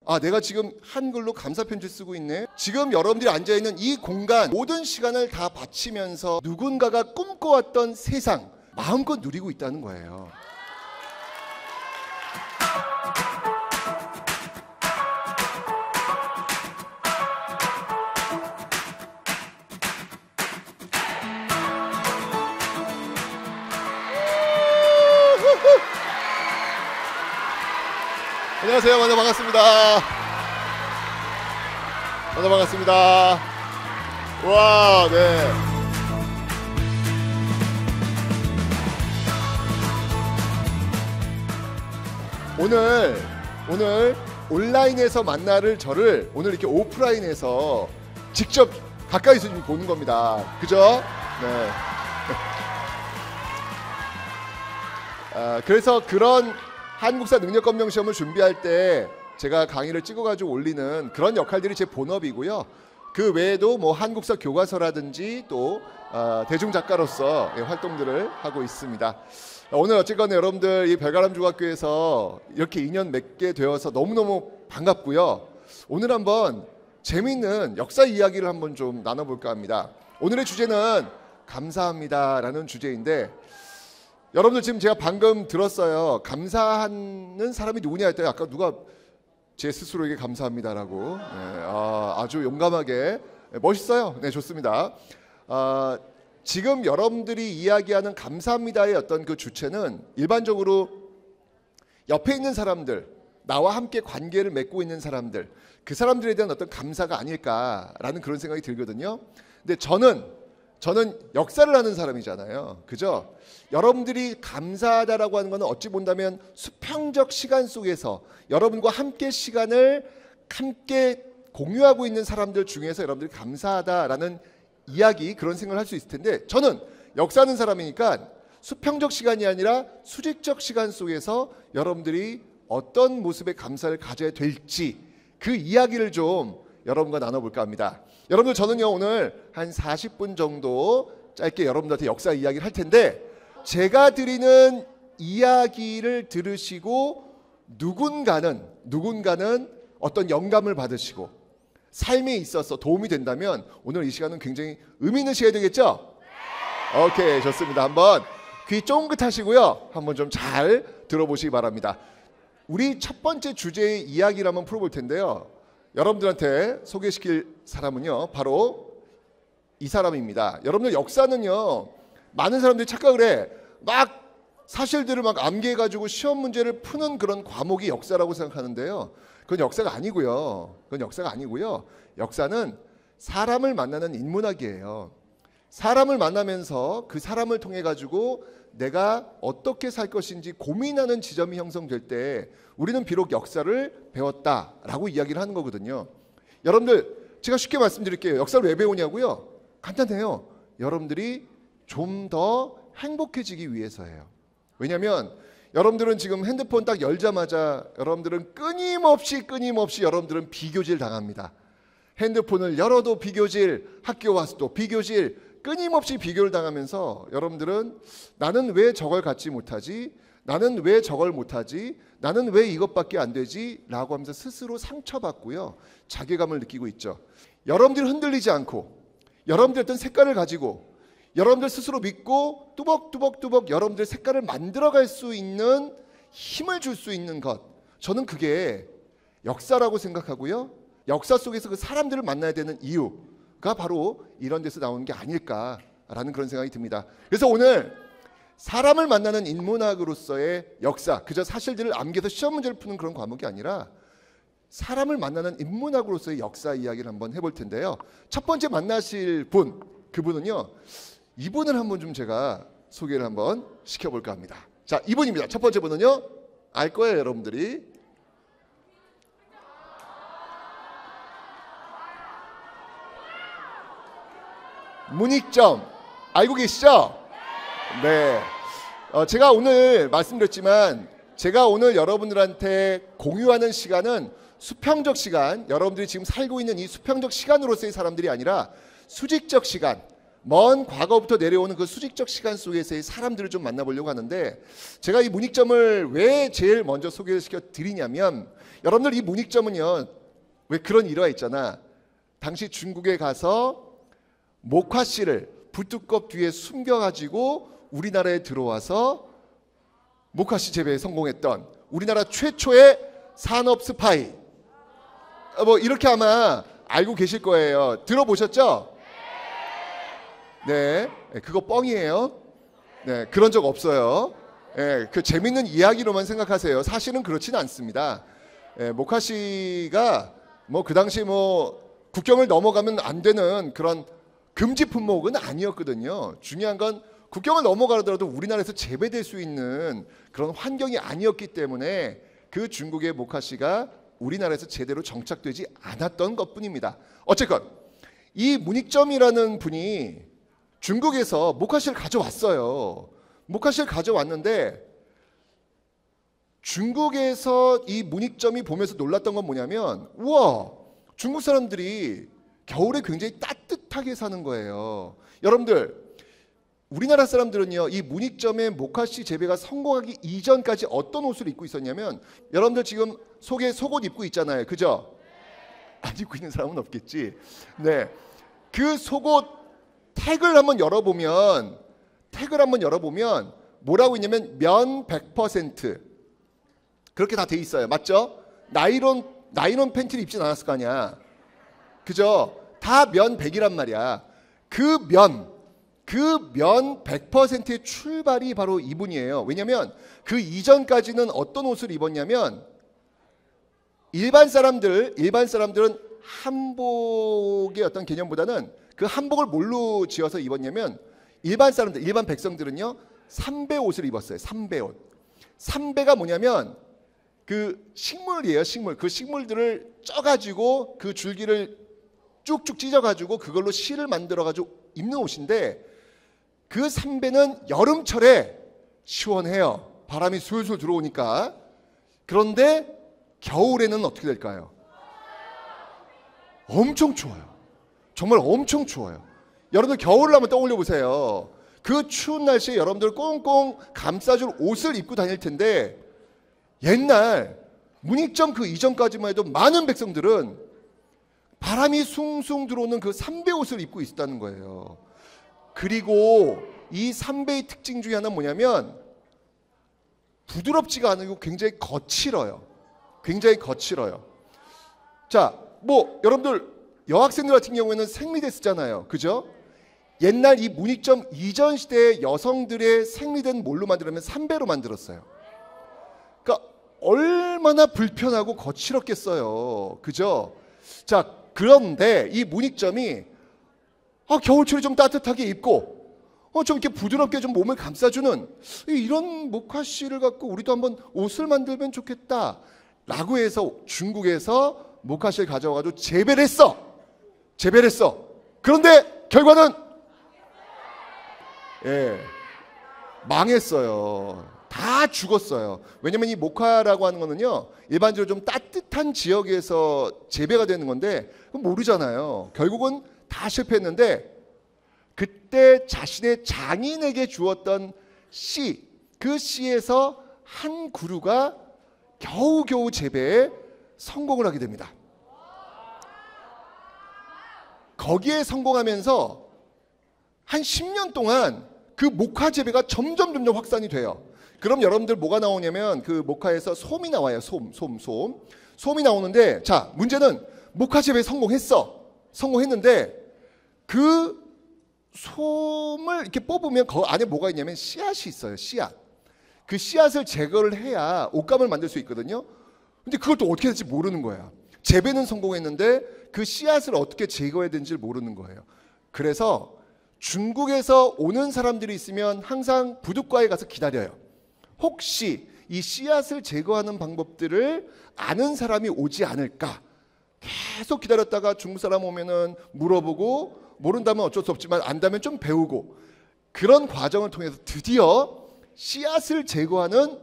아, 내가 지금 한글로 감사편지 쓰고 있네. 지금 여러분들이 앉아있는 이 공간, 모든 시간을 다 바치면서 누군가가 꿈꿔왔던 세상 마음껏 누리고 있다는 거예요. 안녕하세요. 만나 반갑습니다. 만나 반갑습니다. 와, 네. 오늘 온라인에서 만나를 저를 오늘 이렇게 오프라인에서 직접 가까이서 보는 겁니다. 그죠? 네. 그래서 그런 한국사 능력검정 시험을 준비할 때 제가 강의를 찍어가지고 올리는 그런 역할들이 제 본업이고요. 그 외에도 뭐 한국사 교과서라든지 또 대중작가로서 활동들을 하고 있습니다. 오늘 어쨌거나 여러분들 이 별가람중학교에서 이렇게 인연 맺게 되어서 너무너무 반갑고요. 오늘 한번 재미있는 역사 이야기를 한번 좀 나눠볼까 합니다. 오늘의 주제는 감사합니다라는 주제인데, 여러분들 지금 제가 방금 들었어요. 감사하는 사람이 누구냐 했더니 아까 누가 제 스스로에게 감사합니다라고. 네, 아주 용감하게. 멋있어요. 네, 좋습니다. 지금 여러분들이 이야기하는 감사합니다의 어떤 그 주체는 일반적으로 옆에 있는 사람들, 나와 함께 관계를 맺고 있는 사람들, 그 사람들에 대한 어떤 감사가 아닐까라는 그런 생각이 들거든요. 근데 저는 역사를 하는 사람이잖아요. 그죠? 여러분들이 감사하다라고 하는 것은 어찌 본다면 수평적 시간 속에서 여러분과 함께 시간을 함께 공유하고 있는 사람들 중에서 여러분들이 감사하다라는 이야기, 그런 생각을 할 수 있을 텐데, 저는 역사하는 사람이니까 수평적 시간이 아니라 수직적 시간 속에서 여러분들이 어떤 모습의 감사를 가져야 될지 그 이야기를 좀 여러분과 나눠볼까 합니다. 여러분들, 저는요 오늘 한 40분 정도 짧게 여러분들한테 역사 이야기를 할 텐데, 제가 드리는 이야기를 들으시고 누군가는 어떤 영감을 받으시고 삶에 있어서 도움이 된다면 오늘 이 시간은 굉장히 의미 있는 시간이 되겠죠? 오케이, 좋습니다. 한번 귀 쫑긋하시고요, 한번 좀 잘 들어보시기 바랍니다. 우리 첫 번째 주제의 이야기를 한번 풀어볼 텐데요, 여러분들한테 소개시킬 사람은요 바로 이 사람입니다. 여러분들, 역사는요 많은 사람들이 착각을 해. 막 사실들을 막 암기해가지고 시험 문제를 푸는 그런 과목이 역사라고 생각하는데요, 그건 역사가 아니고요. 역사는 사람을 만나는 인문학이에요. 사람을 만나면서 그 사람을 통해 가지고 내가 어떻게 살 것인지 고민하는 지점이 형성될 때 우리는 비록 역사를 배웠다라고 이야기를 하는 거거든요. 여러분들, 제가 쉽게 말씀드릴게요. 역사를 왜 배우냐고요? 간단해요. 여러분들이 좀 더 행복해지기 위해서예요. 왜냐하면 여러분들은 지금 핸드폰 딱 열자마자 여러분들은 끊임없이 여러분들은 비교질 당합니다. 핸드폰을 열어도 비교질, 학교 와서도 비교질, 끊임없이 비교를 당하면서 여러분들은 나는 왜 저걸 갖지 못하지? 나는 왜 저걸 못하지? 나는 왜 이것밖에 안 되지? 라고 하면서 스스로 상처받고요, 자괴감을 느끼고 있죠. 여러분들이 흔들리지 않고 여러분들의 어떤 색깔을 가지고 여러분들 스스로 믿고 뚜벅뚜벅 여러분들의 색깔을 만들어갈 수 있는 힘을 줄 수 있는 것, 저는 그게 역사라고 생각하고요, 역사 속에서 그 사람들을 만나야 되는 이유가 바로 이런 데서 나오는 게 아닐까라는 그런 생각이 듭니다. 그래서 오늘 사람을 만나는 인문학으로서의 역사, 그저 사실들을 암기해서 시험 문제를 푸는 그런 과목이 아니라 사람을 만나는 인문학으로서의 역사 이야기를 한번 해볼 텐데요. 첫 번째 만나실 분, 그분은요, 이분을 한번 좀 제가 소개를 한번 시켜볼까 합니다. 자, 이분입니다. 첫 번째 분은요, 알 거예요, 여러분들이. 문익점 알고 계시죠? 네. 제가 오늘 말씀드렸지만, 제가 오늘 여러분들한테 공유하는 시간은 수평적 시간, 여러분들이 지금 살고 있는 이 수평적 시간으로서의 사람들이 아니라 수직적 시간, 먼 과거부터 내려오는 그 수직적 시간 속에서의 사람들을 좀 만나보려고 하는데, 제가 이 문익점을 왜 제일 먼저 소개를 시켜 드리냐면, 여러분들 이 문익점은요, 왜 그런 일화가 있잖아. 당시 중국에 가서 목화씨를 불두껍 뒤에 숨겨가지고 우리나라에 들어와서 목화씨 재배에 성공했던 우리나라 최초의 산업 스파이. 뭐 이렇게 아마 알고 계실 거예요. 들어보셨죠? 네, 그거 뻥이에요. 네, 그런 적 없어요. 네, 그 재밌는 이야기로만 생각하세요. 사실은 그렇지는 않습니다. 네, 목화씨가 뭐 그 당시 뭐 국경을 넘어가면 안 되는 그런 금지 품목은 아니었거든요. 중요한 건 국경을 넘어가더라도 우리나라에서 재배될 수 있는 그런 환경이 아니었기 때문에 그 중국의 목화씨가 우리나라에서 제대로 정착되지 않았던 것뿐입니다. 어쨌건 이 문익점이라는 분이 중국에서 목화씨를 가져왔어요. 목화씨를 가져왔는데 중국에서 이 문익점이 보면서 놀랐던 건 뭐냐면, 우와, 중국 사람들이 겨울에 굉장히 따뜻하게 사는 거예요. 여러분들, 우리나라 사람들은요, 이 문익점의 목화씨 재배가 성공하기 이전까지 어떤 옷을 입고 있었냐면, 여러분들 지금 속에 속옷 입고 있잖아요. 그죠? 안 입고 있는 사람은 없겠지. 네, 그 속옷 택을 한번 열어보면 뭐라고 있냐면 면 100% 그렇게 다 돼 있어요. 맞죠? 나일론 팬티를 입진 않았을 거 아니야. 그죠? 다 면 100이란 말이야. 그 면 100%의 출발이 바로 이분이에요. 왜냐하면 그 이전까지는 어떤 옷을 입었냐면, 일반 사람들은 한복의 어떤 개념보다는 그 한복을 뭘로 지어서 입었냐면, 일반 백성들은요, 삼배 옷을 입었어요. 삼배 옷. 삼배가 뭐냐면 그 식물이에요. 그 식물들을 쪄가지고 그 줄기를 쭉쭉 찢어가지고 그걸로 실을 만들어가지고 입는 옷인데, 그 삼배는 여름철에 시원해요. 바람이 술술 들어오니까. 그런데 겨울에는 어떻게 될까요? 엄청 추워요. 정말 엄청 추워요. 여러분들 겨울을 한번 떠올려 보세요. 그 추운 날씨에 여러분들 꽁꽁 감싸줄 옷을 입고 다닐 텐데, 옛날 문익점 그 이전까지만 해도 많은 백성들은 바람이 숭숭 들어오는 그 삼배 옷을 입고 있었다는 거예요. 그리고 이 삼배의 특징 중에 하나는 뭐냐면, 부드럽지가 않고 굉장히 거칠어요. 자, 뭐 여러분들 여학생들 같은 경우에는 생리대 쓰잖아요. 그죠? 옛날 이 문익점 이전 시대의 여성들의 생리대는 뭘로 만들었냐면 삼배로 만들었어요. 그러니까 얼마나 불편하고 거칠었겠어요. 그죠? 자, 그런데 이 문익점이 겨울철에 좀 따뜻하게 입고 좀 이렇게 부드럽게 좀 몸을 감싸주는 이런 목화씨를 갖고 우리도 한번 옷을 만들면 좋겠다 라고 해서 중국에서 목화씨를 가져와가지고 재배를 했어. 그런데 결과는 망했어요. 다 죽었어요. 왜냐면 이 목화라고 하는 거는요, 일반적으로 좀 따뜻한 지역에서 재배가 되는 건데 모르잖아요. 결국은 다 실패했는데, 그때 자신의 장인에게 주었던 씨, 그 씨에서 한 그루가 겨우겨우 재배에 성공을 하게 됩니다. 거기에 성공하면서 한 10년 동안 그 목화 재배가 점점 확산이 돼요. 그럼 여러분들 뭐가 나오냐면, 그 목화에서 솜이 나와요. 솜이 나오는데, 자, 문제는 목화 재배에 성공했는데 그 솜을 이렇게 뽑으면 그 안에 뭐가 있냐면 씨앗이 있어요. 그 씨앗을 제거를 해야 옷감을 만들 수 있거든요. 근데 그걸 또 어떻게 될지 모르는 거야. 재배는 성공했는데 그 씨앗을 어떻게 제거해야 되는지를 모르는 거예요. 그래서 중국에서 오는 사람들이 있으면 항상 부둣가에 가서 기다려요. 혹시 이 씨앗을 제거하는 방법들을 아는 사람이 오지 않을까 계속 기다렸다가 중국 사람 오면은 물어보고, 모른다면 어쩔 수 없지만 안다면 좀 배우고, 그런 과정을 통해서 드디어 씨앗을 제거하는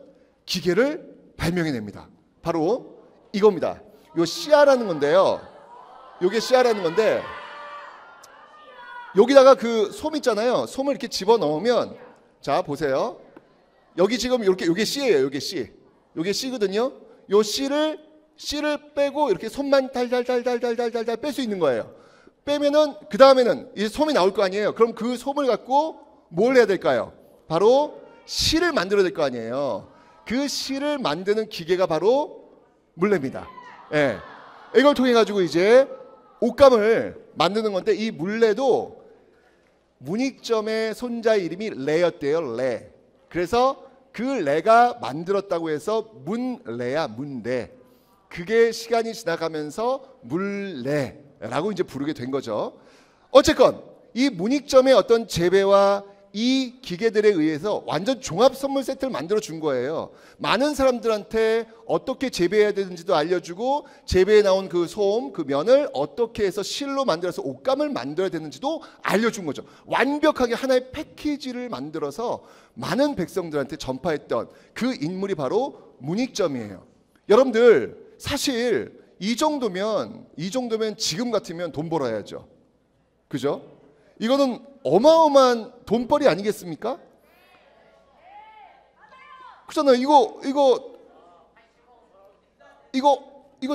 기계를 발명해냅니다. 바로 이겁니다. 요 씨앗라는 건데요. 요게 씨앗라는 건데, 여기다가 그 솜 있잖아요. 솜을 이렇게 집어 넣으면, 자 보세요. 여기 지금 이렇게 요게 씨예요. 요게 씨거든요. 요 씨를 씨를 빼고 이렇게 손만 달달달달달달달 뺄 수 있는 거예요. 빼면은 그 다음에는 이제 솜이 나올 거 아니에요. 그럼 그 솜을 갖고 뭘 해야 될까요? 바로 실을 만들어야 될 거 아니에요. 그 실을 만드는 기계가 바로 물레입니다. 예. 이걸 통해 가지고 이제 옷감을 만드는 건데, 이 물레도 문익점의 손자의 이름이 레였대요. 레. 그래서 그 레가 만들었다고 해서 문레야, 문레. 그게 시간이 지나가면서 물레라고 이제 부르게 된 거죠. 어쨌건 이 문익점의 어떤 재배와 이 기계들에 의해서 완전 종합 선물 세트를 만들어 준 거예요. 많은 사람들한테 어떻게 재배해야 되는지도 알려주고, 재배에 나온 그 솜, 그 면을 어떻게 해서 실로 만들어서 옷감을 만들어야 되는지도 알려준 거죠. 완벽하게 하나의 패키지를 만들어서 많은 백성들한테 전파했던 그 인물이 바로 문익점이에요. 여러분들, 사실 이 정도면 지금 같으면 돈 벌어야죠. 그죠? 이거는 어마어마한 돈벌이 아니겠습니까? 그렇잖아요. 이거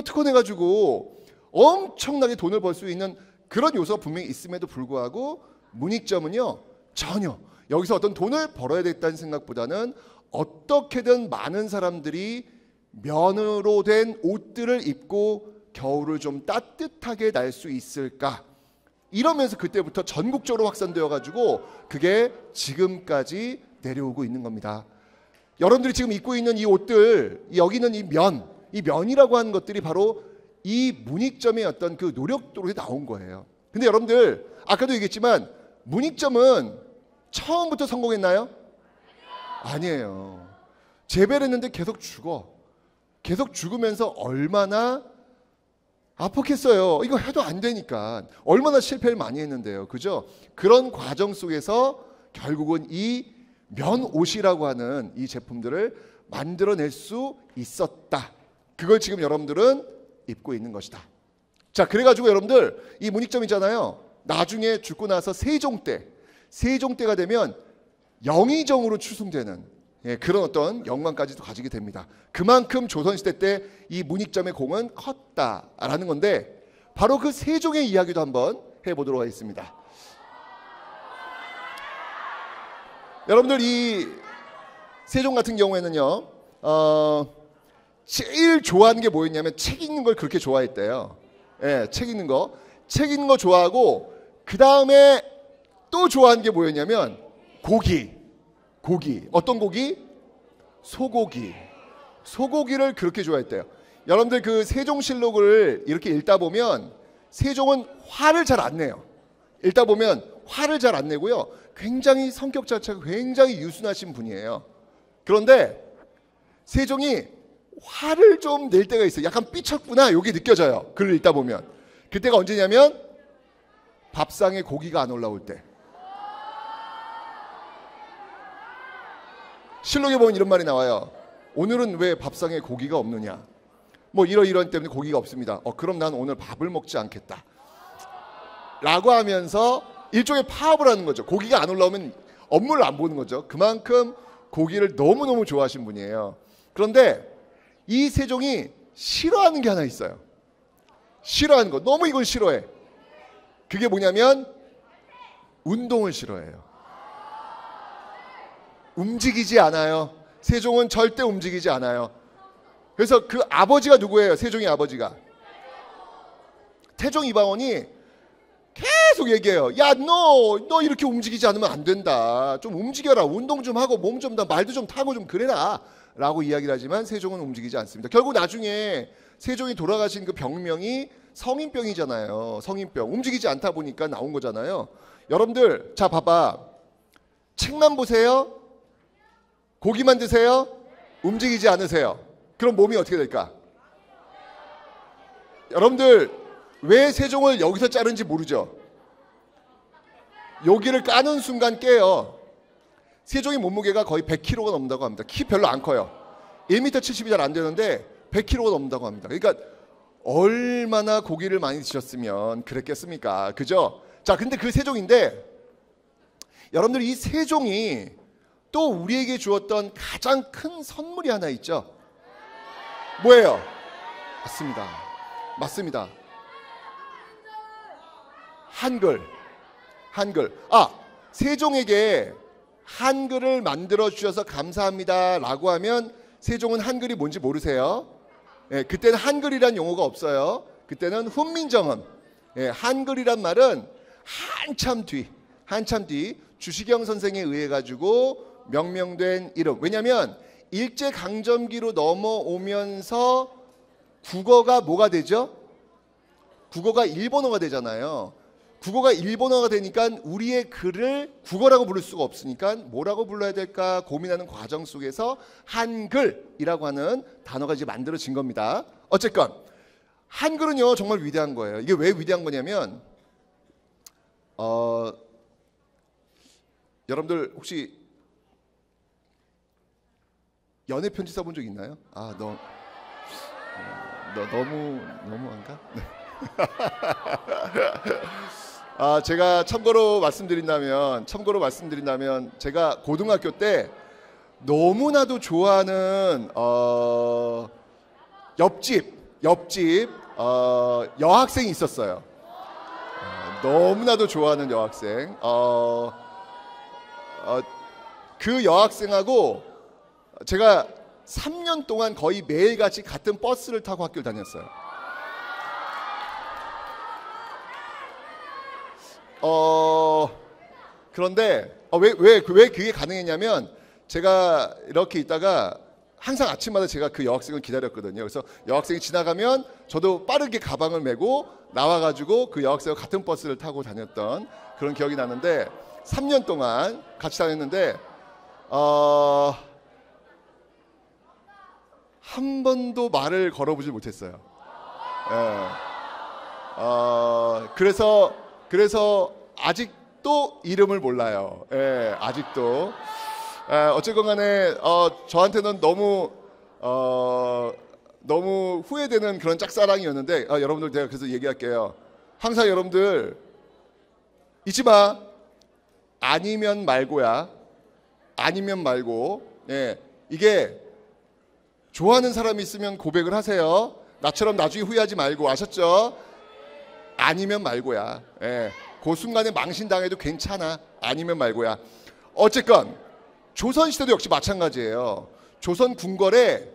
특허내가지고 엄청나게 돈을 벌 수 있는 그런 요소가 분명히 있음에도 불구하고 문익점은요, 전혀 여기서 어떤 돈을 벌어야 되겠다는 생각보다는 어떻게든 많은 사람들이 면으로 된 옷들을 입고 겨울을 좀 따뜻하게 날 수 있을까, 이러면서 그때부터 전국적으로 확산되어 가지고 그게 지금까지 내려오고 있는 겁니다. 여러분들이 지금 입고 있는 이 옷들, 여기 있는 이 면이라고 하는 것들이 바로 이 문익점의 어떤 그 노력도로 나온 거예요. 근데 여러분들, 아까도 얘기했지만 문익점은 처음부터 성공했나요? 아니에요. 재배를 했는데 계속 죽으면서 얼마나 아팠겠어요. 이거 해도 안 되니까. 얼마나 실패를 많이 했는데요. 그죠? 그런 과정 속에서 결국은 이 면옷이라고 하는 이 제품들을 만들어낼 수 있었다. 그걸 지금 여러분들은 입고 있는 것이다. 자, 그래가지고 여러분들, 이 문익점이잖아요. 나중에 죽고 나서 세종때가 되면 영의정으로 추승되는, 그런 어떤 영광까지도 가지게 됩니다. 그만큼 조선시대 때 이 문익점의 공은 컸다라는 건데, 바로 그 세종의 이야기도 한번 해보도록 하겠습니다. 여러분들, 이 세종 같은 경우에는요, 제일 좋아하는 게 뭐였냐면 책 읽는 걸 그렇게 좋아했대요. 책 읽는 거 좋아하고, 그 다음에 또 좋아하는 게 뭐였냐면 고기. 어떤 고기? 소고기를 그렇게 좋아했대요. 여러분들, 그 세종실록을 이렇게 읽다 보면 세종은 화를 잘 안 내요. 읽다 보면 화를 잘 안 내고요, 굉장히 성격 자체가 굉장히 유순하신 분이에요. 그런데 세종이 화를 좀 낼 때가 있어요. 약간 삐쳤구나, 이게 느껴져요. 글을 읽다 보면. 그때가 언제냐면 밥상에 고기가 안 올라올 때. 실록에 보면 이런 말이 나와요. 오늘은 왜 밥상에 고기가 없느냐, 뭐 이러이런 때문에 고기가 없습니다. 그럼 난 오늘 밥을 먹지 않겠다 라고 하면서 일종의 파업을 하는 거죠. 고기가 안 올라오면 업무를 안 보는 거죠. 그만큼 고기를 너무너무 좋아하신 분이에요. 그런데 이 세종이 싫어하는 게 하나 있어요. 싫어하는 거, 너무 이걸 싫어해. 그게 뭐냐면 운동을 싫어해요. 움직이지 않아요. 세종은 절대 움직이지 않아요. 그래서 그 아버지가 누구예요? 세종의 아버지가 태종 이방원이 계속 얘기해요. 야, 너 이렇게 움직이지 않으면 안 된다. 좀 움직여라. 운동 좀 하고 몸 좀 말도 좀 타고 좀 그래라 라고 이야기를 하지만 세종은 움직이지 않습니다. 결국 나중에 세종이 돌아가신 그 병명이 성인병이잖아요. 성인병. 움직이지 않다 보니까 나온 거잖아요. 여러분들, 자 봐봐. 책만 보세요. 고기만 드세요. 움직이지 않으세요. 그럼 몸이 어떻게 될까? 여러분들, 왜 세종을 여기서 자른지 모르죠? 여기를 까는 순간 깨요. 세종의 몸무게가 거의 100kg가 넘는다고 합니다. 키 별로 안 커요. 1m 70이 잘 안 되는데 100kg가 넘는다고 합니다. 그러니까 얼마나 고기를 많이 드셨으면 그랬겠습니까? 그죠? 자, 근데 그 세종인데, 여러분들, 이 세종이 또 우리에게 주었던 가장 큰 선물이 하나 있죠. 뭐예요? 맞습니다. 맞습니다. 한글. 세종에게 한글을 만들어 주셔서 감사합니다라고 하면 세종은 한글이 뭔지 모르세요? 예, 그때는 한글이란 용어가 없어요. 그때는 훈민정음. 예, 한글이란 말은 한참 뒤 주시경 선생에 의해 가지고 명명된 이름. 왜냐하면 일제강점기로 넘어오면서 국어가 뭐가 되죠? 국어가 일본어가 되잖아요. 국어가 일본어가 되니까 우리의 글을 국어라고 부를 수가 없으니까 뭐라고 불러야 될까 고민하는 과정 속에서 한글이라고 하는 단어가 이제 만들어진 겁니다. 어쨌건 한글은요 정말 위대한 거예요. 이게 왜 위대한 거냐면 여러분들 혹시 연애 편지 써본 적 있나요? 너무한가? 네. 제가 참고로 말씀드린다면 제가 고등학교 때 너무나도 좋아하는 옆집 여학생이 있었어요. 너무나도 좋아하는 여학생. 그 여학생하고 제가 3년 동안 거의 매일같이 같은 버스를 타고 학교를 다녔어요. 그런데 왜 그게 가능했냐면 제가 이렇게 있다가 항상 아침마다 제가 그 여학생을 기다렸거든요. 그래서 여학생이 지나가면 저도 빠르게 가방을 메고 나와가지고 그 여학생과 같은 버스를 타고 다녔던 그런 기억이 나는데 3년 동안 같이 다녔는데 한 번도 말을 걸어보지 못했어요. 예. 그래서 아직도 이름을 몰라요. 예, 아직도. 어쨌건 간에 저한테는 너무 후회되는 그런 짝사랑이었는데 여러분들 제가 그래서 얘기할게요. 항상 여러분들 잊지 마. 아니면 말고야. 아니면 말고. 예, 이게 좋아하는 사람이 있으면 고백을 하세요. 나처럼 나중에 후회하지 말고. 아셨죠? 아니면 말고야. 예, 그 순간에 망신당해도 괜찮아. 아니면 말고야. 어쨌건 조선시대도 역시 마찬가지예요. 조선 궁궐에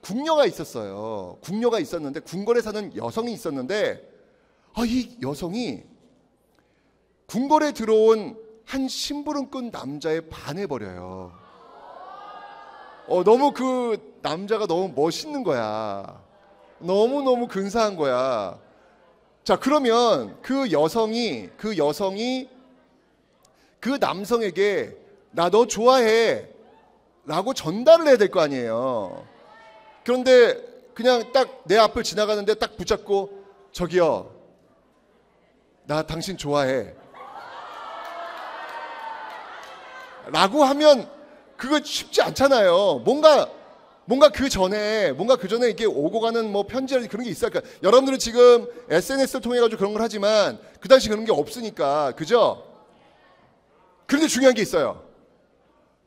궁녀가 있었어요. 궁녀가 있었는데 궁궐에 사는 여성이 있었는데 이 여성이 궁궐에 들어온 한 심부름꾼 남자에 반해버려요. 너무 그 남자가 너무 멋있는 거야. 너무너무 근사한 거야. 자, 그러면 그 여성이 그 남성에게 나 너 좋아해 라고 전달을 해야 될 거 아니에요. 그런데 그냥 딱 내 앞을 지나가는데 딱 붙잡고 저기요, 나 당신 좋아해 라고 하면 그거 쉽지 않잖아요. 뭔가 그 전에 이게 오고 가는 뭐 편지라든지 그런 게 있어요. 그러니까 여러분들은 지금 SNS를 통해 가지고 그런 걸 하지만 그 당시 그런 게 없으니까, 그죠? 그런데 중요한 게 있어요.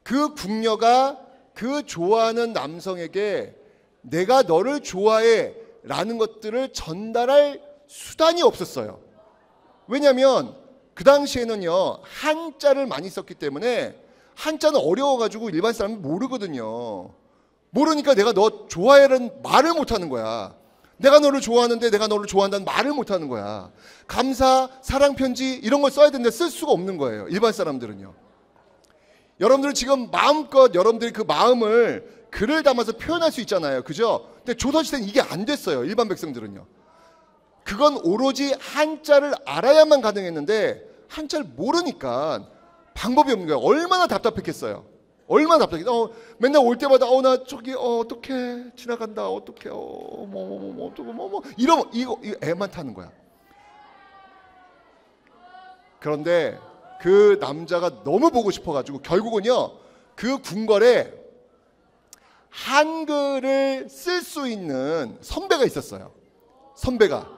그 궁녀가 그 좋아하는 남성에게 내가 너를 좋아해 라는 것들을 전달할 수단이 없었어요. 왜냐하면 그 당시에는요 한자를 많이 썼기 때문에 한자는 어려워가지고 일반 사람은 모르거든요. 모르니까 내가 너 좋아해라는 말을 못하는 거야. 내가 너를 좋아하는데 내가 너를 좋아한다는 말을 못하는 거야. 감사, 사랑 편지 이런 걸 써야 되는데 쓸 수가 없는 거예요. 일반 사람들은요. 여러분들은 지금 마음껏 여러분들이 그 마음을 글을 담아서 표현할 수 있잖아요. 그죠? 근데 조선시대는 이게 안 됐어요. 일반 백성들은요. 그건 오로지 한자를 알아야만 가능했는데 한자를 모르니까 방법이 없는 거예요. 얼마나 답답했겠어요. 얼마나 답답해. 맨날 올 때마다 나 저기 어떻게 지나간다. 어떻게 이러면 이거 애만 타는 거야. 그런데 그 남자가 너무 보고 싶어가지고 결국은요 그 궁궐에 한글을 쓸 수 있는 선배가 있었어요. 선배가.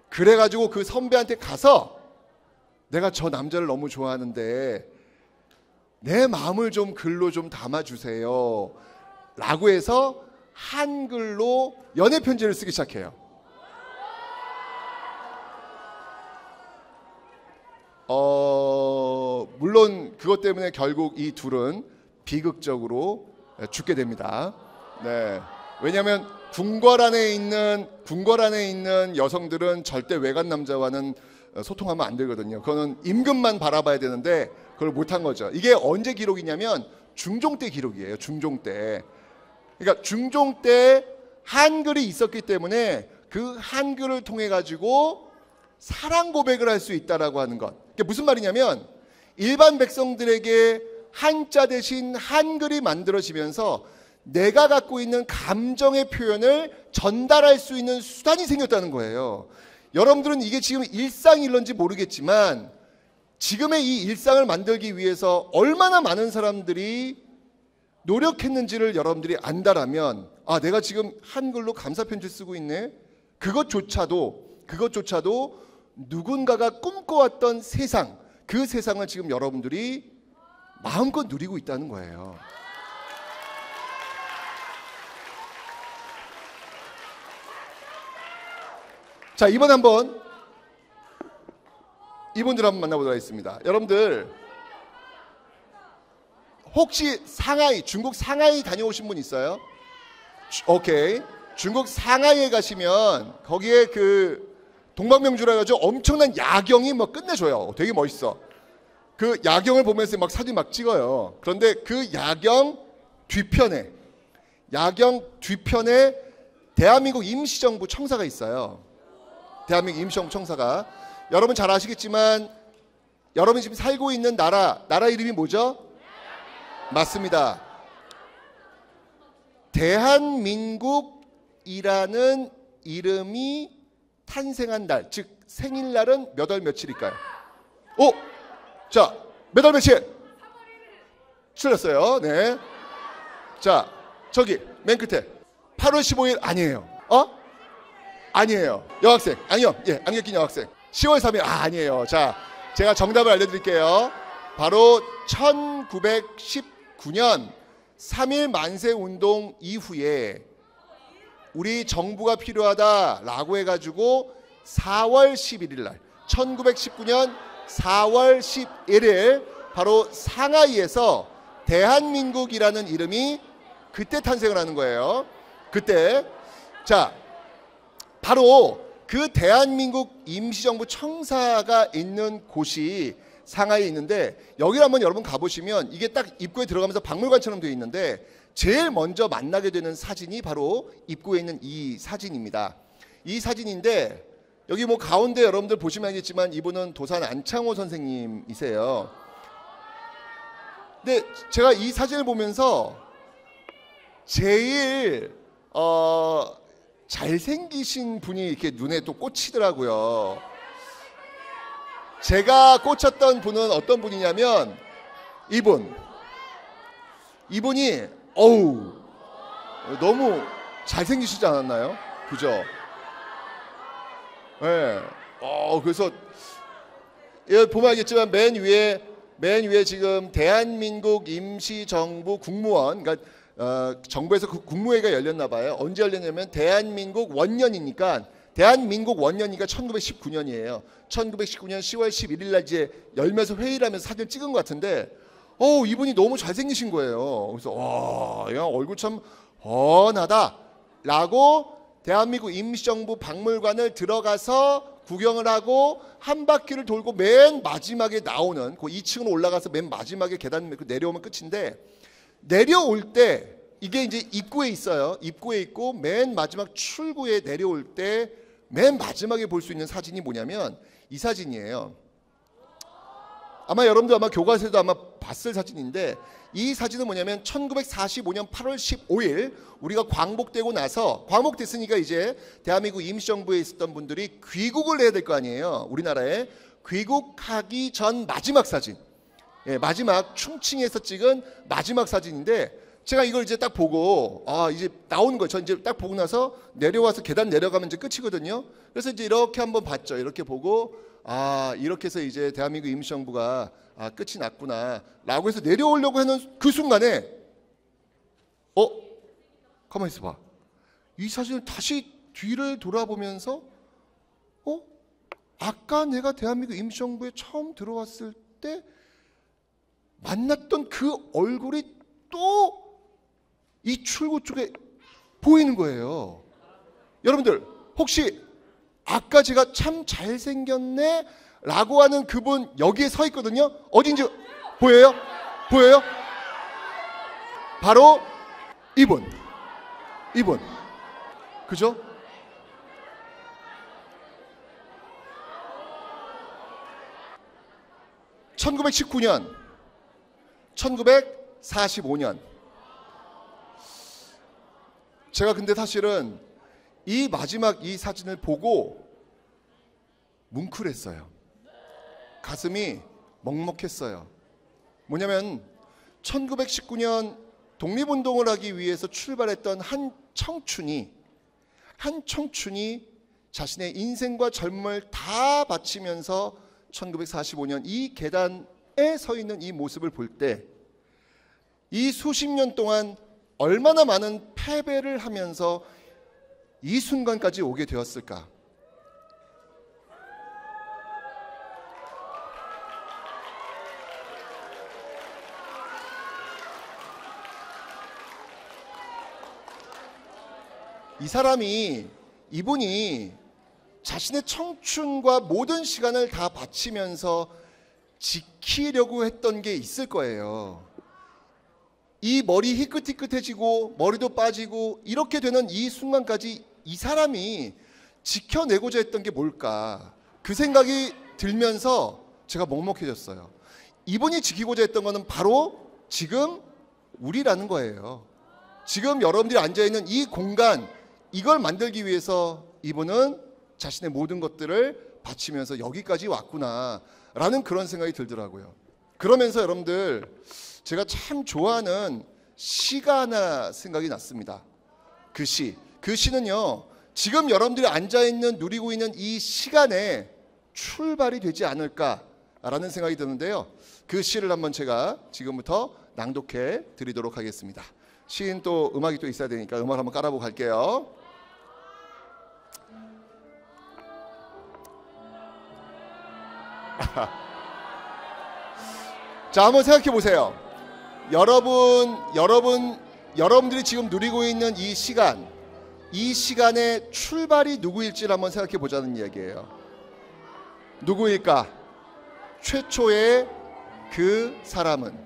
그래가지고 그 선배한테 가서 내가 저 남자를 너무 좋아하는데 내 마음을 좀 글로 좀 담아주세요 라고 해서 한글로 연애 편지를 쓰기 시작해요. 물론 그것 때문에 결국 이 둘은 비극적으로 죽게 됩니다. 네. 왜냐하면 궁궐 안에 있는 여성들은 절대 외간 남자와는 소통하면 안 되거든요. 그거는 임금만 바라봐야 되는데 그걸 못한 거죠. 이게 언제 기록이냐면 중종 때 기록이에요. 중종 때. 그러니까 중종 때 한글이 있었기 때문에 그 한글을 통해 가지고 사랑 고백을 할 수 있다라고 하는 것. 이게 무슨 말이냐면 일반 백성들에게 한자 대신 한글이 만들어지면서 내가 갖고 있는 감정의 표현을 전달할 수 있는 수단이 생겼다는 거예요. 여러분들은 이게 지금 일상일런지 모르겠지만 지금의 이 일상을 만들기 위해서 얼마나 많은 사람들이 노력했는지를 여러분들이 안다라면 아, 내가 지금 한글로 감사편지 쓰고 있네. 그것조차도 누군가가 꿈꿔왔던 세상, 그 세상을 지금 여러분들이 마음껏 누리고 있다는 거예요. 자, 이번에 한번 이분들 한번 만나보도록 하겠습니다. 여러분들 혹시 상하이, 중국 상하이 다녀오신 분 있어요? 오케이. 중국 상하이에 가시면 거기에 그 동방명주라 해가지고 엄청난 야경이 뭐 끝내줘요. 되게 멋있어. 그 야경을 보면서 막 사진 막 찍어요. 그런데 그 야경 뒤편에 대한민국 임시정부 청사가 있어요. 대한민국 임시정부 청사가. 여러분 잘 아시겠지만 여러분이 지금 살고 있는 나라 이름이 뭐죠? 맞습니다. 대한민국이라는 이름이 탄생한 날, 즉 생일날은 몇 월 며칠일까요? 오! 자, 몇 월 며칠? 틀렸어요. 네. 자, 저기 맨 끝에 8월 15일 아니에요. 아니에요. 여학생. 아니요. 예, 안경 낀 여학생. 10월 3일 아니에요. 자, 제가 정답을 알려드릴게요. 바로 1919년 3.1 만세 운동 이후에 우리 정부가 필요하다라고 해가지고 4월 11일 날 1919년 4월 11일 바로 상하이에서 대한민국이라는 이름이 그때 탄생을 하는 거예요. 그때. 자, 바로 그 대한민국 임시정부 청사가 있는 곳이 상하이에 있는데 여기를 한번 여러분 가보시면 이게 딱 입구에 들어가면서 박물관처럼 되어 있는데 제일 먼저 만나게 되는 사진이 바로 입구에 있는 이 사진입니다. 이 사진인데 여기 뭐 가운데 여러분들 보시면 알겠지만 이분은 도산 안창호 선생님이세요. 근데 제가 이 사진을 보면서 제일 잘생기신 분이 이렇게 눈에 또 꽂히더라고요. 제가 꽂혔던 분은 어떤 분이냐면 이분이 너무 잘생기시지 않았나요? 그죠? 네. 그래서 여기 보면 알겠지만 맨 위에 지금 대한민국 임시정부 국무원, 그러니까 정부에서 그 국무회의가 열렸나 봐요. 언제 열렸냐면 대한민국 원년이니까 1919년이에요. 1919년 10월 11일 날 이제 열면서 회의를 하면서 사진을 찍은 것 같은데 이분이 너무 잘생기신 거예요. 그래서 와, 야, 얼굴 참 훤하다 라고 대한민국 임시정부 박물관을 들어가서 구경을 하고 한 바퀴를 돌고 맨 마지막에 나오는 그 2층으로 올라가서 맨 마지막에 계단 내려오면 끝인데 내려올 때 이게 이제 입구에 있어요. 입구에 있고 맨 마지막 출구에 내려올 때 맨 마지막에 볼 수 있는 사진이 뭐냐면 이 사진이에요. 아마 여러분들 아마 교과서에도 아마 봤을 사진인데 이 사진은 뭐냐면 1945년 8월 15일 우리가 광복되고 나서 광복됐으니까 이제 대한민국 임시정부에 있었던 분들이 귀국을 해야 될 거 아니에요. 우리나라에 귀국하기 전 마지막 사진. 예, 마지막 충칭에서 찍은 마지막 사진인데 제가 이걸 이제 딱 보고 이제 나오는 거예요. 저 이제 딱 보고 나서 내려와서 계단 내려가면 이제 끝이거든요. 그래서 이제 이렇게 한번 봤죠. 이렇게 보고 이렇게 해서 이제 대한민국 임시정부가 끝이 났구나 라고 해서 내려오려고 하는 그 순간에 가만히 있어봐. 이 사진을 다시 뒤를 돌아보면서 아까 내가 대한민국 임시정부에 처음 들어왔을 때 만났던 그 얼굴이 또 이 출구 쪽에 보이는 거예요. 여러분들 혹시 아까 제가 참 잘생겼네 라고 하는 그분 여기에 서 있거든요. 어딘지 보여요? 보여요? 바로 이분. 그죠? (1919년) 1945년 제가 근데 사실은 이 마지막 이 사진을 보고 뭉클했어요. 가슴이 먹먹했어요. 뭐냐면 1919년 독립운동을 하기 위해서 출발했던 한 청춘이 자신의 인생과 젊음을 다 바치면서 1945년 이 계단에 서 있는 이 모습을 볼 때 이 수십 년 동안 얼마나 많은 패배를 하면서 이 순간까지 오게 되었을까? 이분이 자신의 청춘과 모든 시간을 다 바치면서 지키려고 했던 게 있을 거예요. 이 머리 희끗희끗해지고 머리도 빠지고 이렇게 되는 이 순간까지 이 사람이 지켜내고자 했던 게 뭘까? 그 생각이 들면서 제가 먹먹해졌어요. 이분이 지키고자 했던 거는 바로 지금 우리라는 거예요. 지금 여러분들이 앉아있는 이 공간, 이걸 만들기 위해서 이분은 자신의 모든 것들을 바치면서 여기까지 왔구나 라는 그런 생각이 들더라고요. 그러면서 여러분들 제가 참 좋아하는 시가 하나 생각이 났습니다. 그 시는요 지금 여러분들이 앉아있는 누리고 있는 이 시간에 출발이 되지 않을까라는 생각이 드는데요. 그 시를 한번 제가 지금부터 낭독해 드리도록 하겠습니다. 시인 또 음악이 또 있어야 되니까 음악 한번 깔아보고 갈게요. 자, 한번 생각해 보세요. 여러분들이 지금 누리고 있는 이 시간의 출발이 누구일지를 한번 생각해 보자는 이야기예요. 누구일까? 최초의 그 사람은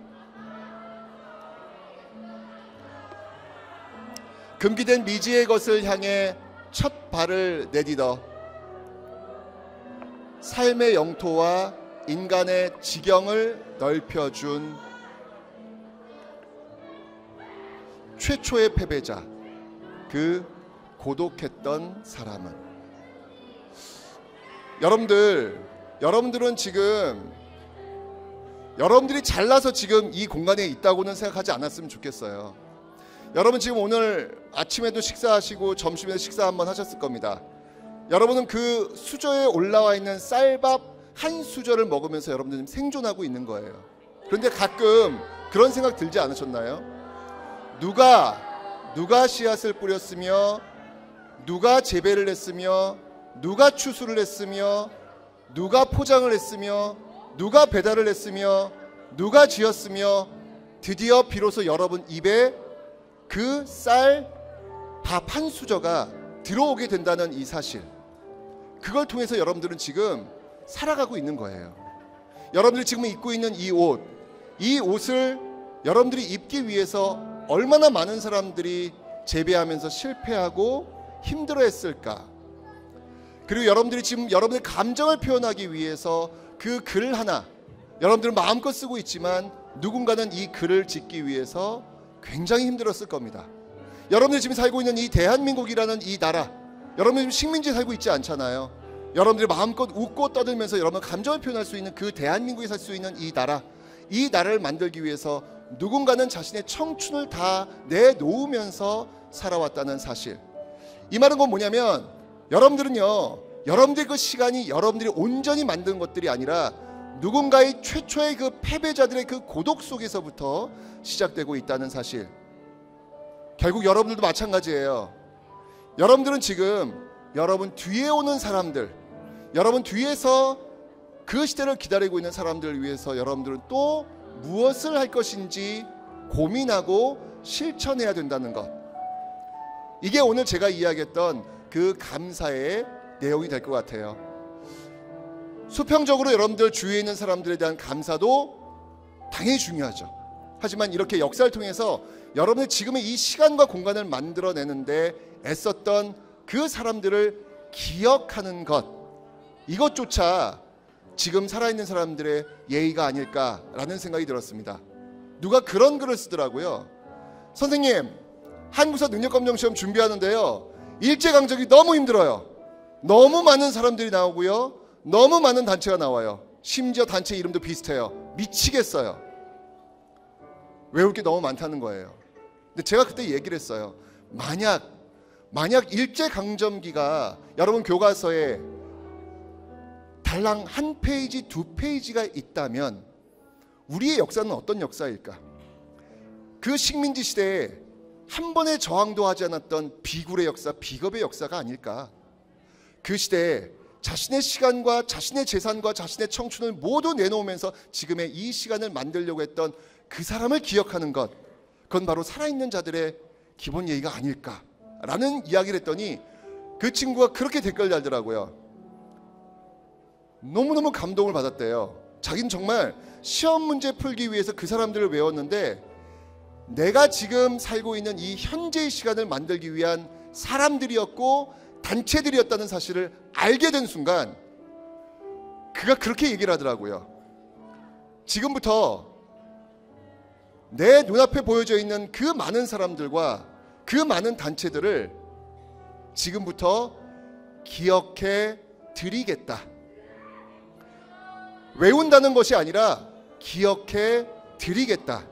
금기된 미지의 것을 향해 첫 발을 내디뎌 삶의 영토와 인간의 지경을 넓혀준 최초의 패배자, 그 고독했던 사람은 여러분들은 지금 여러분들이 잘나서 지금 이 공간에 있다고는 생각하지 않았으면 좋겠어요. 여러분 지금 오늘 아침에도 식사하시고 점심에도 식사 한번 하셨을 겁니다. 여러분은 그 수저에 올라와 있는 쌀밥 한 수저를 먹으면서 여러분들은 생존하고 있는 거예요. 그런데 가끔 그런 생각 들지 않으셨나요? 누가 씨앗을 뿌렸으며, 누가 재배를 했으며, 누가 추수를 했으며, 누가 포장을 했으며, 누가 배달을 했으며, 누가 지었으며, 드디어 비로소 여러분 입에 그 쌀 밥 한 수저가 들어오게 된다는 이 사실, 그걸 통해서 여러분들은 지금 살아가고 있는 거예요. 여러분들이 지금 입고 있는 이 옷을 여러분들이 입기 위해서 얼마나 많은 사람들이 재배하면서 실패하고 힘들어했을까. 그리고 여러분들이 지금 여러분의 감정을 표현하기 위해서 그 글 하나, 여러분들은 마음껏 쓰고 있지만 누군가는 이 글을 짓기 위해서 굉장히 힘들었을 겁니다. 여러분들이 지금 살고 있는 이 대한민국이라는 이 나라, 여러분들 지금 식민지에 살고 있지 않잖아요. 여러분들이 마음껏 웃고 떠들면서 여러분 감정을 표현할 수 있는 그 대한민국에 살 수 있는 이 나라를 만들기 위해서 누군가는 자신의 청춘을 다 내놓으면서 살아왔다는 사실. 이 말은 건 뭐냐면 여러분들의 그 시간이 여러분들이 온전히 만든 것들이 아니라 누군가의 최초의 그 패배자들의 그 고독 속에서부터 시작되고 있다는 사실. 결국 여러분들도 마찬가지예요. 여러분들은 지금 여러분 뒤에 오는 사람들, 여러분 뒤에서 그 시대를 기다리고 있는 사람들을 위해서 여러분들은 또 무엇을 할 것인지 고민하고 실천해야 된다는 것. 이게 오늘 제가 이야기했던 그 감사의 내용이 될 것 같아요. 수평적으로 여러분들 주위에 있는 사람들에 대한 감사도 당연히 중요하죠. 하지만 이렇게 역사를 통해서 여러분의 지금의 이 시간과 공간을 만들어내는데 애썼던 그 사람들을 기억하는 것, 이것조차 지금 살아있는 사람들의 예의가 아닐까라는 생각이 들었습니다. 누가 그런 글을 쓰더라고요. 선생님, 한국사 능력검정시험 준비하는데요, 일제강점기 너무 힘들어요. 너무 많은 사람들이 나오고요, 너무 많은 단체가 나와요. 심지어 단체 이름도 비슷해요. 미치겠어요. 외울 게 너무 많다는 거예요. 근데 제가 그때 얘기를 했어요. 만약 일제강점기가 여러분 교과서에 달랑 한 페이지, 두 페이지가 있다면 우리의 역사는 어떤 역사일까? 그 식민지 시대에 한 번의 저항도 하지 않았던 비굴의 역사, 비겁의 역사가 아닐까? 그 시대에 자신의 시간과 자신의 재산과 자신의 청춘을 모두 내놓으면서 지금의 이 시간을 만들려고 했던 그 사람을 기억하는 것, 그건 바로 살아있는 자들의 기본 예의가 아닐까라는 이야기를 했더니 그 친구가 그렇게 댓글 달더라고요. 너무너무 감동을 받았대요. 자기는 정말 시험 문제 풀기 위해서 그 사람들을 외웠는데 내가 지금 살고 있는 이 현재의 시간을 만들기 위한 사람들이었고 단체들이었다는 사실을 알게 된 순간 그가 그렇게 얘기를 하더라고요. 지금부터 내 눈앞에 보여져 있는 그 많은 사람들과 그 많은 단체들을 지금부터 기억해 드리겠다. 외운다는 것이 아니라 기억해 드리겠다.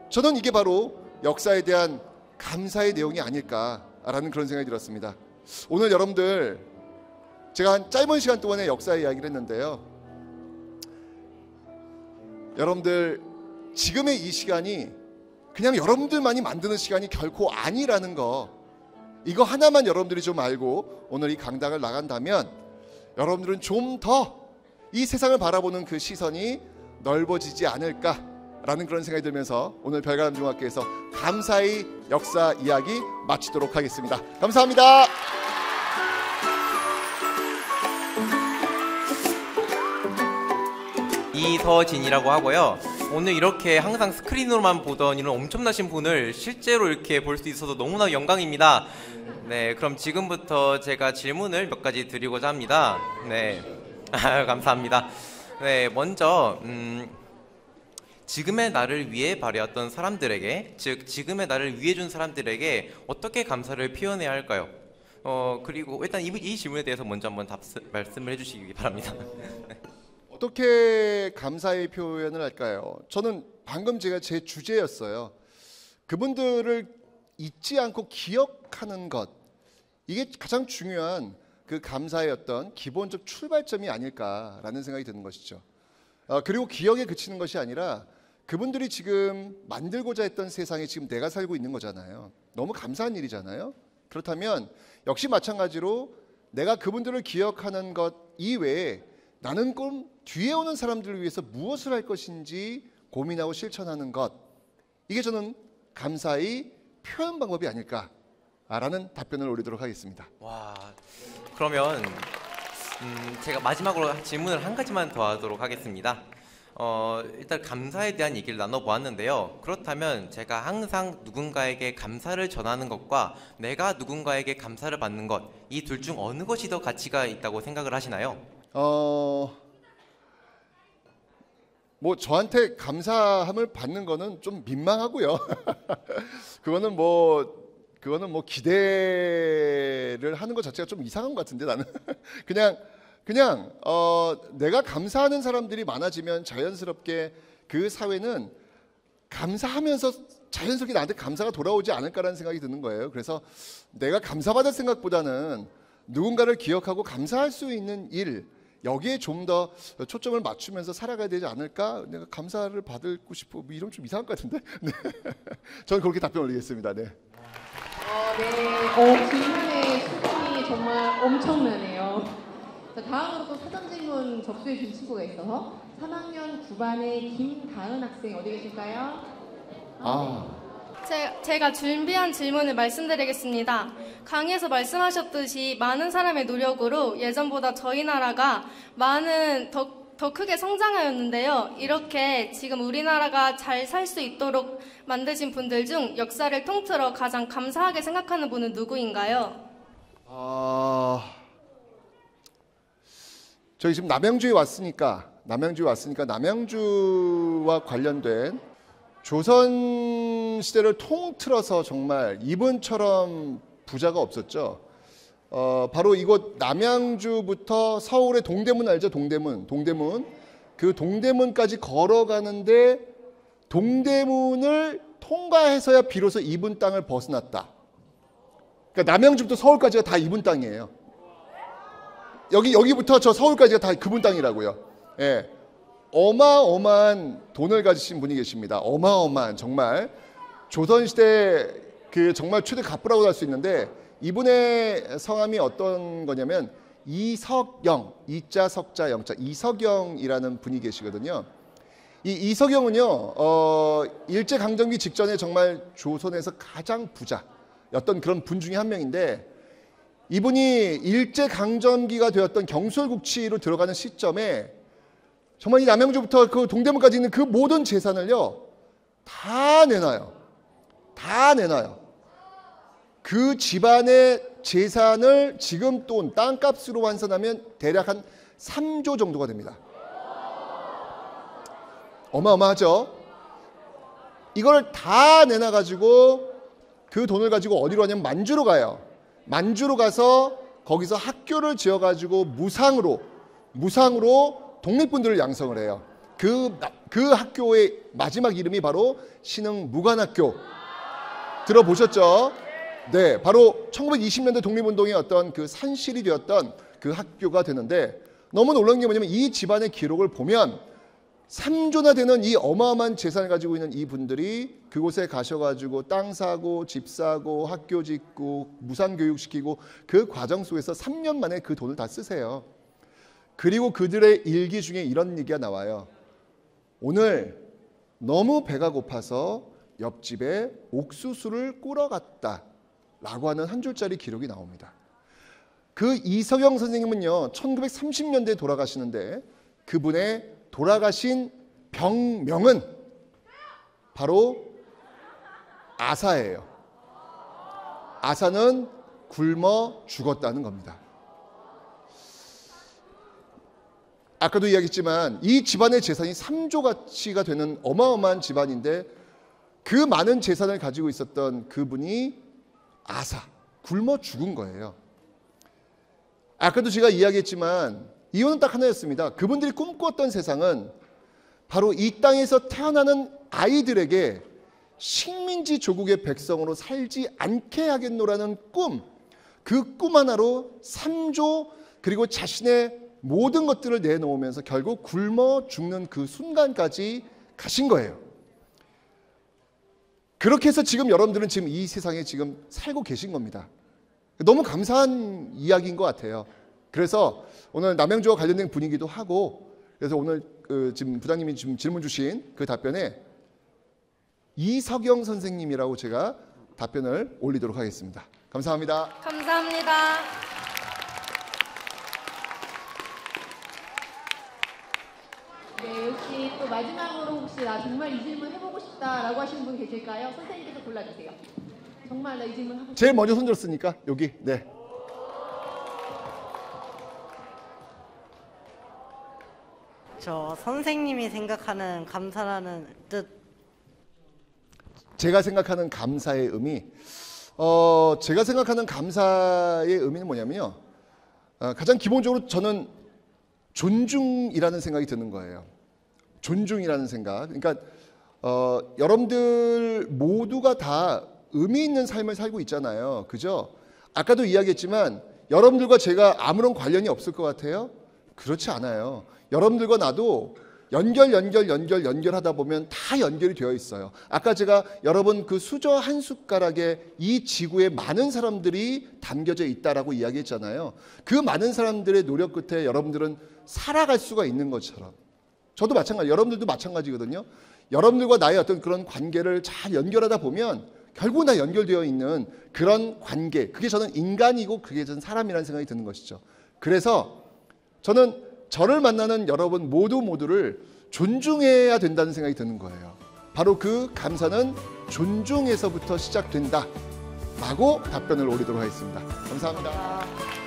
저는 이게 바로 역사에 대한 감사의 내용이 아닐까라는 그런 생각이 들었습니다. 오늘 여러분들 제가 한 짧은 시간 동안에 역사의 이야기를 했는데요, 여러분들 지금의 이 시간이 그냥 여러분들만이 만드는 시간이 결코 아니라는 거, 이거 하나만 여러분들이 좀 알고 오늘 이 강당을 나간다면 여러분들은 좀 더 이 세상을 바라보는 그 시선이 넓어지지 않을까라는 그런 생각이 들면서 오늘 별가람중학교에서 감사의 역사 이야기 마치도록 하겠습니다. 감사합니다. 이서진이라고 하고요. 오늘 이렇게 항상 스크린으로만 보던 이런 엄청나신 분을 실제로 이렇게 볼 수 있어서 너무나 영광입니다. 네, 그럼 지금부터 제가 질문을 몇 가지 드리고자 합니다. 네, 감사합니다. 네, 먼저 지금의 나를 위해 발휘했던 사람들에게, 즉 지금의 나를 위해 준 사람들에게 어떻게 감사를 표현해야 할까요? 그리고 일단 이 질문에 대해서 먼저 한번 말씀을 해주시기 바랍니다. 어떻게 감사의 표현을 할까요? 저는 방금 제가 제 주제였어요. 그분들을 잊지 않고 기억하는 것, 이게 가장 중요한 그 감사의 어떤 기본적 출발점이 아닐까라는 생각이 드는 것이죠. 그리고 기억에 그치는 것이 아니라 그분들이 지금 만들고자 했던 세상에 지금 내가 살고 있는 거잖아요. 너무 감사한 일이잖아요. 그렇다면 역시 마찬가지로 내가 그분들을 기억하는 것 이외에 나는 그럼 뒤에 오는 사람들을 위해서 무엇을 할 것인지 고민하고 실천하는 것, 이게 저는 감사의 표현 방법이 아닐까라는 답변을 올리도록 하겠습니다. 와, 그러면 제가 마지막으로 질문을 한 가지만 더 하도록 하겠습니다. 일단 감사에 대한 얘기를 나눠보았는데요. 그렇다면 제가 항상 누군가에게 감사를 전하는 것과 내가 누군가에게 감사를 받는 것, 이 둘 중 어느 것이 더 가치가 있다고 생각을 하시나요? 뭐 저한테 감사함을 받는 거는 좀 민망하고요. 그거는 뭐 기대를 하는 것 자체가 좀 이상한 것 같은데 나는 그냥 내가 감사하는 사람들이 많아지면 자연스럽게 그 사회는 감사하면서 자연스럽게 나한테 감사가 돌아오지 않을까라는 생각이 드는 거예요. 그래서 내가 감사받을 생각보다는 누군가를 기억하고 감사할 수 있는 일, 여기에 좀 더 초점을 맞추면서 살아가야 되지 않을까? 내가 감사를 받고 싶어, 뭐 이러면 좀 이상할 것 같은데. 네. 저는 그렇게 답변 올리겠습니다. 네. 네. 질문에 정말 엄청나네요. 자, 다음으로 또 사전 질문 접수해 준 친구가 있어서 3학년 9반의 김다은 학생 어디 계실까요? 제가 준비한 질문을 말씀드리겠습니다. 강의에서 말씀하셨듯이 많은 사람의 노력으로 예전보다 저희 나라가 더 크게 성장하였는데요. 이렇게 지금 우리나라가 잘 살 수 있도록 만드신 분들 중 역사를 통틀어 가장 감사하게 생각하는 분은 누구인가요? 저희 지금 남양주에 왔으니까 남양주와 관련된 조선 시대를 통틀어서 정말 이분처럼 부자가 없었죠. 바로 이곳 남양주부터 서울의 동대문 알죠? 동대문. 그 동대문까지 걸어가는데 동대문을 통과해서야 비로소 이분 땅을 벗어났다. 그러니까 남양주부터 서울까지가 다 이분 땅이에요. 여기부터 저 서울까지가 다 그분 땅이라고요. 예. 어마어마한 돈을 가지신 분이 계십니다. 어마어마한 정말 조선시대 그 정말 최대 갑부라고 할 수 있는데 이분의 성함이 어떤 거냐면 이석영, 이자 석자 영자 이석영이라는 분이 계시거든요. 이 이석영은요 일제강점기 직전에 정말 조선에서 가장 부자였던 그런 분 중에 한 명인데 이분이 일제강점기가 되었던 경술국치로 들어가는 시점에 정말 이 남양주부터 그 동대문까지 있는 그 모든 재산을요 다 내놔요. 그 집안의 재산을 지금 돈 땅값으로 환산하면 대략 한 3조 정도가 됩니다. 어마어마하죠. 이걸 다 내놔가지고 그 돈을 가지고 어디로 가냐면 만주로 가요. 만주로 가서 거기서 학교를 지어가지고 무상으로 독립분들을 양성을 해요. 그 학교의 마지막 이름이 바로 신흥무관학교. 들어보셨죠? 네, 바로 1920년대 독립운동의 어떤 그 산실이 되었던 그 학교가 되는데 너무 놀라운 게 뭐냐면 이 집안의 기록을 보면 3조나 되는 이 어마어마한 재산을 가지고 있는 이 분들이 그곳에 가셔가지고 땅 사고 집 사고 학교 짓고 무상교육시키고 그 과정 속에서 3년 만에 그 돈을 다 쓰세요. 그리고 그들의 일기 중에 이런 얘기가 나와요. 오늘 너무 배가 고파서 옆집에 옥수수를 꾸러 갔다 라고 하는 한 줄짜리 기록이 나옵니다. 그 이석영 선생님은요 1930년대에 돌아가시는데 그분의 돌아가신 병명은 바로 아사예요. 아사는 굶어 죽었다는 겁니다. 아까도 이야기했지만 이 집안의 재산이 3조 가치가 되는 어마어마한 집안인데 그 많은 재산을 가지고 있었던 그분이 아사, 굶어 죽은 거예요. 아까도 제가 이야기했지만 이유는 딱 하나였습니다. 그분들이 꿈꾸었던 세상은 바로 이 땅에서 태어나는 아이들에게 식민지 조국의 백성으로 살지 않게 하겠노라는 꿈, 그 꿈 하나로 3조 그리고 자신의 모든 것들을 내놓으면서 결국 굶어 죽는 그 순간까지 가신 거예요. 그렇게 해서 지금 여러분들은 지금 이 세상에 지금 살고 계신 겁니다. 너무 감사한 이야기인 것 같아요. 그래서 오늘 남양주와 관련된 분위기도 하고 그래서 오늘 지금 부장님이 지금 질문 주신 그 답변에 이석영 선생님이라고 제가 답변을 올리도록 하겠습니다. 감사합니다. 감사합니다. 네, 혹시 또 마지막으로 혹시 나 정말 이 질문 해보고 싶다라고 하시는 분 계실까요? 선생님께서 골라주세요. 정말 나 이 질문 하고 싶다. 제일 먼저 손 들었으니까 여기 네. 저 선생님이 생각하는 감사라는 뜻. 제가 생각하는 감사의 의미, 제가 생각하는 감사의 의미는 뭐냐면요. 가장 기본적으로 저는 존중이라는 생각이 드는 거예요. 존중이라는 생각. 그러니까 여러분들 모두가 다 의미 있는 삶을 살고 있잖아요. 그죠? 아까도 이야기했지만 여러분들과 제가 아무런 관련이 없을 것 같아요? 그렇지 않아요. 여러분들과 나도 연결하다 보면 다 연결이 되어 있어요. 아까 제가 여러분 그 수저 한 숟가락에 이 지구에 많은 사람들이 담겨져 있다라고 이야기했잖아요. 그 많은 사람들의 노력 끝에 여러분들은 살아갈 수가 있는 것처럼, 저도 마찬가지, 여러분들도 마찬가지거든요. 여러분들과 나의 어떤 그런 관계를 잘 연결하다 보면 결국 다 연결되어 있는 그런 관계, 그게 저는 인간이고 그게 저는 사람이라는 생각이 드는 것이죠. 그래서 저는 저를 만나는 여러분 모두를 존중해야 된다는 생각이 드는 거예요. 바로 그 감사는 존중에서부터 시작된다 라고 답변을 올리도록 하겠습니다. 감사합니다.